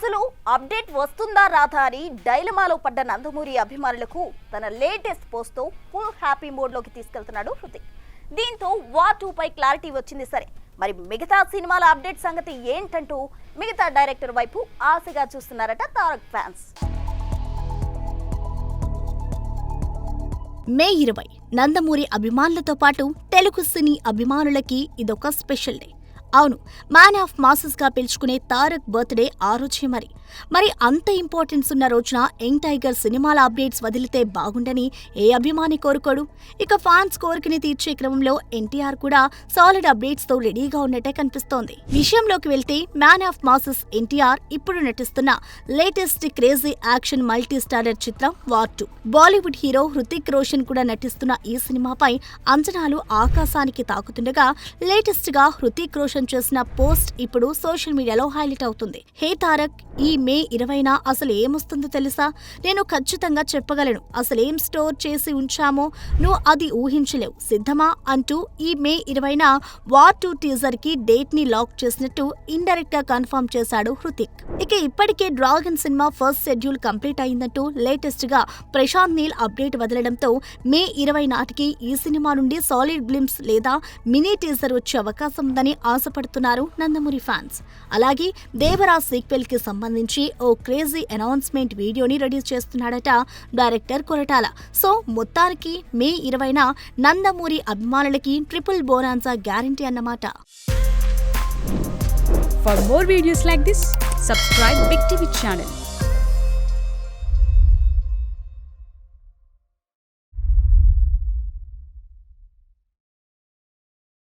అసలు అప్డేట్ వస్తుందా రాదా అని డైలమాలో పడ్డ నందమూరి అభిమానులకు తన లేటెస్ట్ పోస్ట్ తో ఫుల్ హ్యాపీ మోడ్ లోకి తీసుకెళ్తున్నాడు హృతిక్. దీంతో వార్ 2 పై క్లారిటీ వచ్చింది. సరే, మరి మిగతా సినిమాల అప్డేట్ సంగతి ఏంటంటూ మిగతా డైరెక్టర్ వైపు ఆశగా చూస్తున్నారట తారక్ ఫ్యాన్స్. మే 20 నందమూరి అభిమానులతో పాటు తెలుగు సినీ అభిమానులకి ఇదొక స్పెషల్ డే. అవును, మ్యాన్ ఆఫ్ మాసెస్ గా పిలుచుకునే తారక్ బర్త్డే ఆ రోజే. మరి అంత ఇంపార్టెన్స్ ఉన్న రోజున యంగ్ టైగర్ సినిమాల అప్డేట్స్ వదిలితే బాగుండని ఏ అభిమాని కోరుకోడు. ఇక ఫ్యాన్స్ కోరికని తీర్చే క్రమంలో ఎన్టీఆర్ కూడా సాలిడ్ అప్డేట్స్ తో రెడీగా ఉన్నట్టే కనిపిస్తోంది. విషయంలోకి వెళ్తే మ్యాన్ ఆఫ్ మాసెస్ ఎన్టీఆర్ ఇప్పుడు నటిస్తున్న latest crazy action multi starrer చిత్రం వార్ 2. బాలీవుడ్ హీరో హృతిక్ రోషన్ కూడా నటిస్తున్న ఈ సినిమాపై అంచనాలు ఆకాశానికి తాకుతుండగా లేటెస్ట్ గా హృతిక్ రోషన్ చేసిన పోస్ట్ ఇప్పుడు సోషల్ మీడియాలో హైలైట్ అవుతుంది. హే తారక్, ఈ మే 20న అసలు ఏమొస్తుందో తెలుసా? నేను ఖచ్చితంగా చెప్పగలను. అసలేం స్టోర్ చేసి ఉంచామో నువ్వు అది ఊహించలేవు. సిద్ధమా అంటూ ఈ మే 20న వార్ 2 టీజర్ కి డేట్ ని లాక్ చేసినట్టు ఇండైరెక్ట్ గా కన్ఫర్మ్ చేశాడు హృతిక్. ఇక ఇప్పటికే Dragon cinema first schedule complete అయిందంటూ లేటెస్ట్ గా ప్రశాంత్ నీల్ అప్డేట్ వదలడంతో మే 20 నాటికి ఈ సినిమా నుండి సాలిడ్ గ్లింప్స్ లేదా మినీ టీజర్ వచ్చే అవకాశం ఉందని ఆశపడుతున్నారు నందమూరి ఫ్యాన్స్. అలాగే దేవరా సీక్వెల్ కి సంబంధించి ఓ క్రేజీ అనౌన్స్మెంట్ వీడియోని రెడీ చేస్తున్నాడట డైరెక్టర్ కొరటాల. సో మొత్తానికి మే 20న నందమూరి అభిమానులకి ట్రిపుల్ బోనాన్సా గ్యారంటీ అన్నమాట. For more videos like this, subscribe Big TV channel.